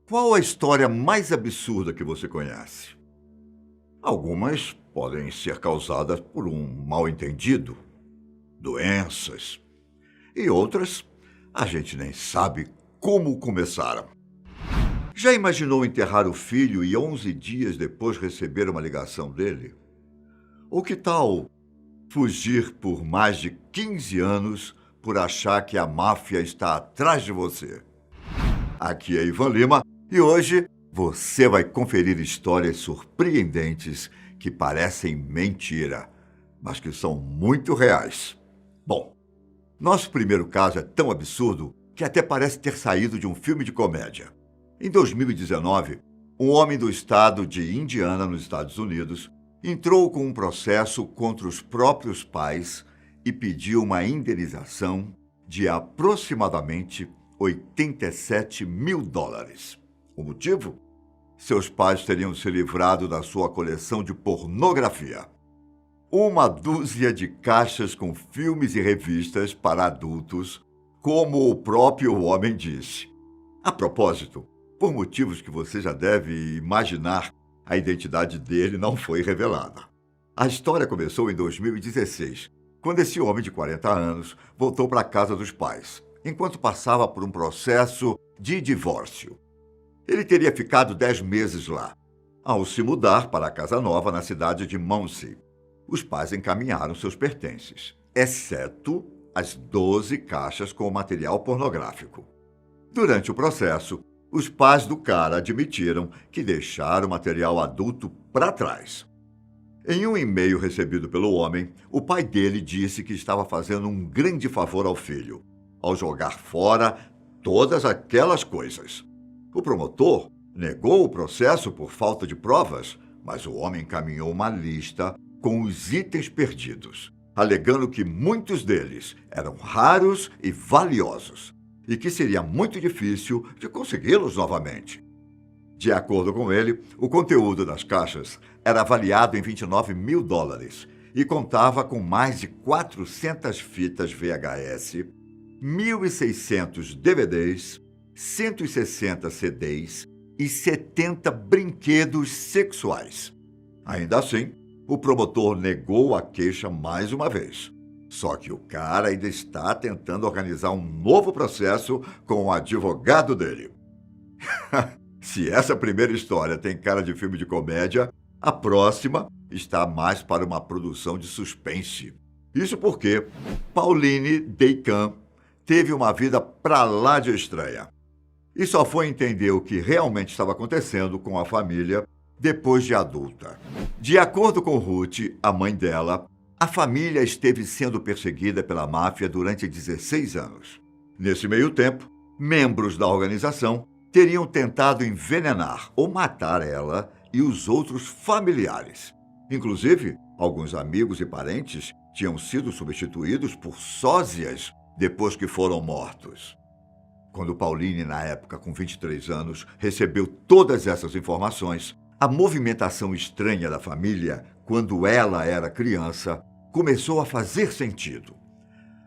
Qual a história mais absurda que você conhece? Algumas podem ser causadas por um mal-entendido, doenças, e outras a gente nem sabe como começaram. Já imaginou enterrar o filho e 11 dias depois receber uma ligação dele? Ou que tal fugir por mais de 15 anos por achar que a máfia está atrás de você? Aqui é Ivan Lima e hoje você vai conferir histórias surpreendentes que parecem mentira, mas que são muito reais. Bom, nosso primeiro caso é tão absurdo que até parece ter saído de um filme de comédia. Em 2019, um homem do estado de Indiana, nos Estados Unidos, entrou com um processo contra os próprios pais e pediu uma indenização de aproximadamente US$ 87 mil. O motivo? Seus pais teriam se livrado da sua coleção de pornografia. Uma dúzia de caixas com filmes e revistas para adultos, como o próprio homem disse. A propósito, por motivos que você já deve imaginar, a identidade dele não foi revelada. A história começou em 2016, quando esse homem de 40 anos voltou para a casa dos pais, enquanto passava por um processo de divórcio. Ele teria ficado 10 meses lá. Ao se mudar para a casa nova na cidade de Muncie, os pais encaminharam seus pertences, exceto as 12 caixas com material pornográfico. Durante o processo, os pais do cara admitiram que deixaram o material adulto para trás. Em um e-mail recebido pelo homem, o pai dele disse que estava fazendo um grande favor ao filho, ao jogar fora todas aquelas coisas. O promotor negou o processo por falta de provas, mas o homem encaminhou uma lista com os itens perdidos, alegando que muitos deles eram raros e valiosos, e que seria muito difícil de consegui-los novamente. De acordo com ele, o conteúdo das caixas era avaliado em US$ 29 mil e contava com mais de 400 fitas VHS, 1.600 DVDs, 160 CDs e 70 brinquedos sexuais. Ainda assim, o promotor negou a queixa mais uma vez. Só que o cara ainda está tentando organizar um novo processo com o advogado dele. Se essa primeira história tem cara de filme de comédia, a próxima está mais para uma produção de suspense. Isso porque Pauline Deicam teve uma vida pra lá de estranha. E só foi entender o que realmente estava acontecendo com a família depois de adulta. De acordo com Ruth, a mãe dela, a família esteve sendo perseguida pela máfia durante 16 anos. Nesse meio tempo, membros da organização teriam tentado envenenar ou matar ela e os outros familiares. Inclusive, alguns amigos e parentes tinham sido substituídos por sósias depois que foram mortos. Quando Pauline, na época com 23 anos, recebeu todas essas informações, a movimentação estranha da família, quando ela era criança, começou a fazer sentido.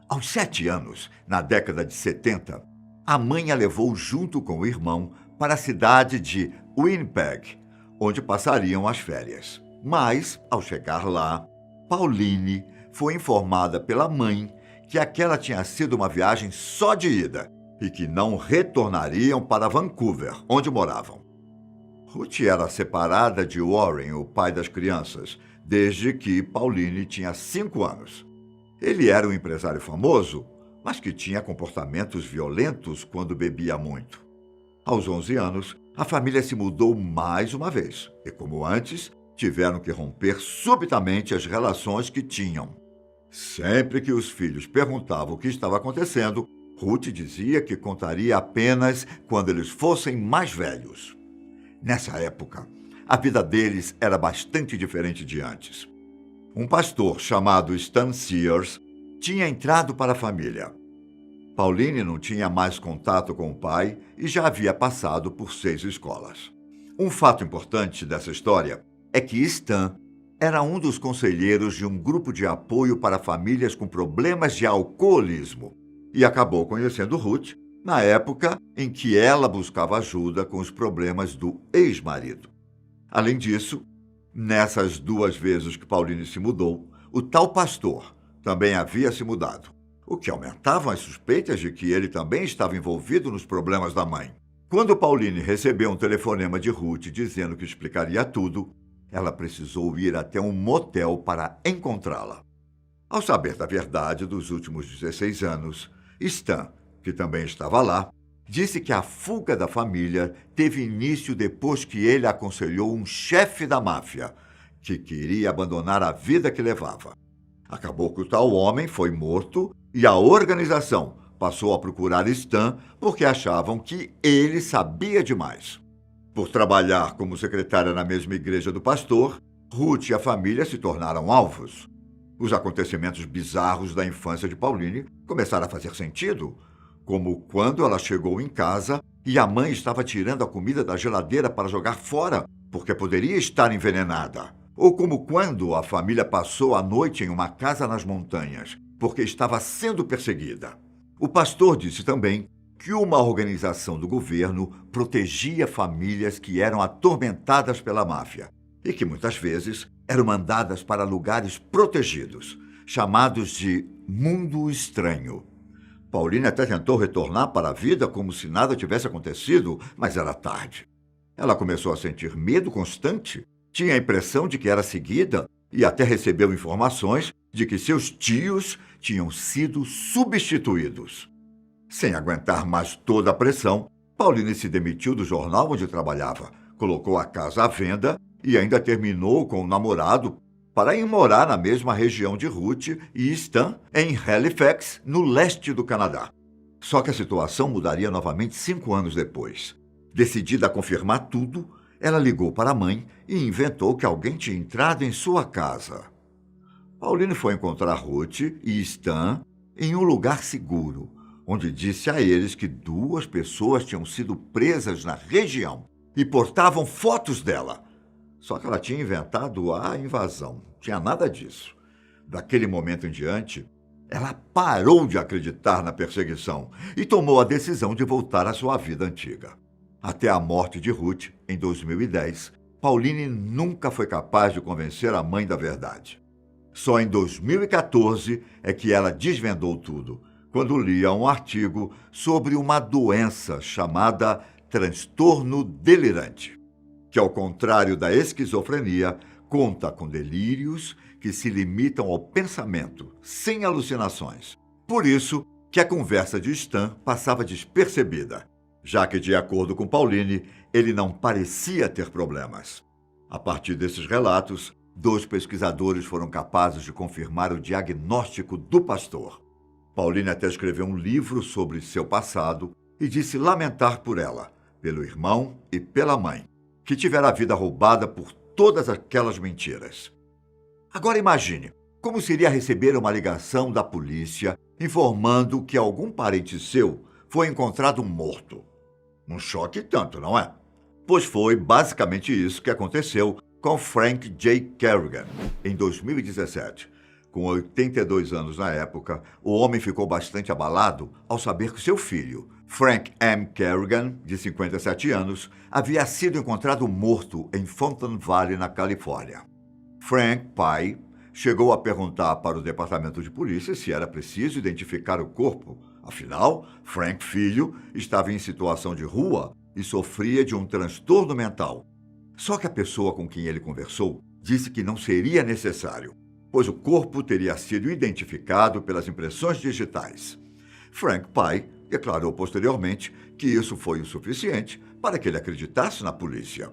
Aos 7 anos, na década de 70, a mãe a levou junto com o irmão para a cidade de Winnipeg, onde passariam as férias. Mas, ao chegar lá, Pauline foi informada pela mãe que aquela tinha sido uma viagem só de ida e que não retornariam para Vancouver, onde moravam. Ruth era separada de Warren, o pai das crianças, desde que Pauline tinha 5 anos. Ele era um empresário famoso, mas que tinha comportamentos violentos quando bebia muito. Aos 11 anos, a família se mudou mais uma vez e, como antes, tiveram que romper subitamente as relações que tinham. Sempre que os filhos perguntavam o que estava acontecendo, Ruth dizia que contaria apenas quando eles fossem mais velhos. Nessa época, a vida deles era bastante diferente de antes. Um pastor chamado Stan Sears tinha entrado para a família. Pauline não tinha mais contato com o pai e já havia passado por 6 escolas. Um fato importante dessa história é que Stan era um dos conselheiros de um grupo de apoio para famílias com problemas de alcoolismo e acabou conhecendo Ruth na época em que ela buscava ajuda com os problemas do ex-marido. Além disso, nessas 2 vezes que Pauline se mudou, o tal pastor também havia se mudado, o que aumentava as suspeitas de que ele também estava envolvido nos problemas da mãe. Quando Pauline recebeu um telefonema de Ruth dizendo que explicaria tudo, ela precisou ir até um motel para encontrá-la. Ao saber da verdade dos últimos 16 anos, Stan, que também estava lá, disse que a fuga da família teve início depois que ele aconselhou um chefe da máfia, que queria abandonar a vida que levava. Acabou que o tal homem foi morto e a organização passou a procurar Stan porque achavam que ele sabia demais. Por trabalhar como secretária na mesma igreja do pastor, Ruth e a família se tornaram alvos. Os acontecimentos bizarros da infância de Pauline começaram a fazer sentido, como quando ela chegou em casa e a mãe estava tirando a comida da geladeira para jogar fora porque poderia estar envenenada. Ou como quando a família passou a noite em uma casa nas montanhas porque estava sendo perseguida. O pastor disse também que uma organização do governo protegia famílias que eram atormentadas pela máfia e que muitas vezes eram mandadas para lugares protegidos, chamados de mundo estranho. Pauline até tentou retornar para a vida como se nada tivesse acontecido, mas era tarde. Ela começou a sentir medo constante, tinha a impressão de que era seguida e até recebeu informações de que seus tios tinham sido substituídos. Sem aguentar mais toda a pressão, Pauline se demitiu do jornal onde trabalhava, colocou a casa à venda e ainda terminou com o namorado para ir morar na mesma região de Ruth e Stan, em Halifax, no leste do Canadá. Só que a situação mudaria novamente 5 anos depois. Decidida a confirmar tudo, ela ligou para a mãe e inventou que alguém tinha entrado em sua casa. Pauline foi encontrar Ruth e Stan em um lugar seguro, onde disse a eles que 2 pessoas tinham sido presas na região e portavam fotos dela. Só que ela tinha inventado a invasão. Não tinha nada disso. Daquele momento em diante, ela parou de acreditar na perseguição e tomou a decisão de voltar à sua vida antiga. Até a morte de Ruth, em 2010, Pauline nunca foi capaz de convencer a mãe da verdade. Só em 2014 é que ela desvendou tudo, quando lia um artigo sobre uma doença chamada transtorno delirante, que, ao contrário da esquizofrenia, conta com delírios que se limitam ao pensamento, sem alucinações. Por isso que a conversa de Stan passava despercebida, já que, de acordo com Pauline, ele não parecia ter problemas. A partir desses relatos, 2 pesquisadores foram capazes de confirmar o diagnóstico do pastor. Pauline até escreveu um livro sobre seu passado e disse lamentar por ela, pelo irmão e pela mãe, que tiveram a vida roubada por todas aquelas mentiras. Agora imagine como seria receber uma ligação da polícia informando que algum parente seu foi encontrado morto. Um choque tanto, não é? Pois foi basicamente isso que aconteceu com Frank J. Kerrigan, em 2017. Com 82 anos na época, o homem ficou bastante abalado ao saber que seu filho, Frank M. Kerrigan, de 57 anos, havia sido encontrado morto em Fountain Valley, na Califórnia. Frank, pai, chegou a perguntar para o departamento de polícia se era preciso identificar o corpo. Afinal, Frank, filho, estava em situação de rua e sofria de um transtorno mental. Só que a pessoa com quem ele conversou disse que não seria necessário, pois o corpo teria sido identificado pelas impressões digitais. Frank, pai, declarou posteriormente que isso foi o suficiente para que ele acreditasse na polícia.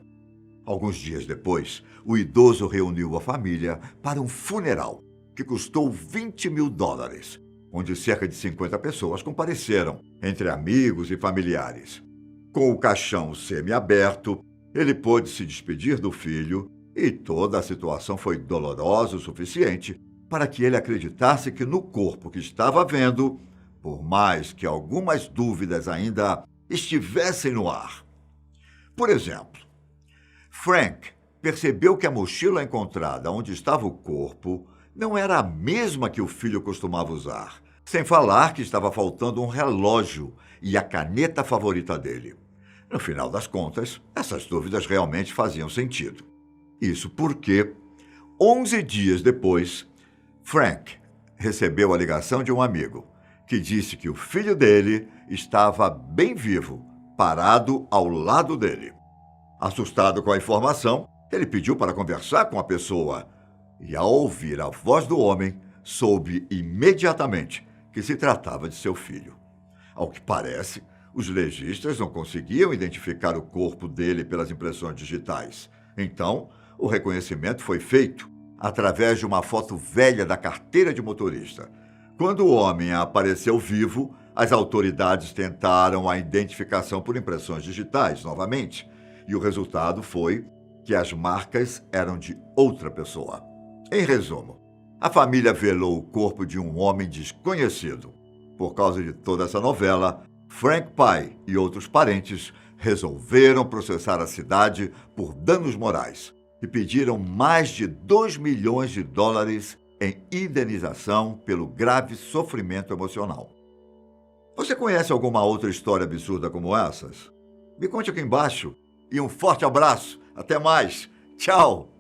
Alguns dias depois, o idoso reuniu a família para um funeral que custou $20 mil, onde cerca de 50 pessoas compareceram, entre amigos e familiares. Com o caixão semi-aberto, ele pôde se despedir do filho e toda a situação foi dolorosa o suficiente para que ele acreditasse que no corpo que estava vendo, por mais que algumas dúvidas ainda estivessem no ar. Por exemplo, Frank percebeu que a mochila encontrada onde estava o corpo não era a mesma que o filho costumava usar, sem falar que estava faltando um relógio e a caneta favorita dele. No final das contas, essas dúvidas realmente faziam sentido. Isso porque, 11 dias depois, Frank recebeu a ligação de um amigo que disse que o filho dele estava bem vivo, parado ao lado dele. Assustado com a informação, ele pediu para conversar com a pessoa e, ao ouvir a voz do homem, soube imediatamente que se tratava de seu filho. Ao que parece, os legistas não conseguiam identificar o corpo dele pelas impressões digitais. Então, o reconhecimento foi feito através de uma foto velha da carteira de motorista. Quando o homem apareceu vivo, as autoridades tentaram a identificação por impressões digitais novamente, e o resultado foi que as marcas eram de outra pessoa. Em resumo, a família velou o corpo de um homem desconhecido. Por causa de toda essa novela, Frank pai e outros parentes resolveram processar a cidade por danos morais e pediram mais de 2 milhões de dólares em indenização pelo grave sofrimento emocional. Você conhece alguma outra história absurda como essas? Me conte aqui embaixo e um forte abraço. Até mais. Tchau!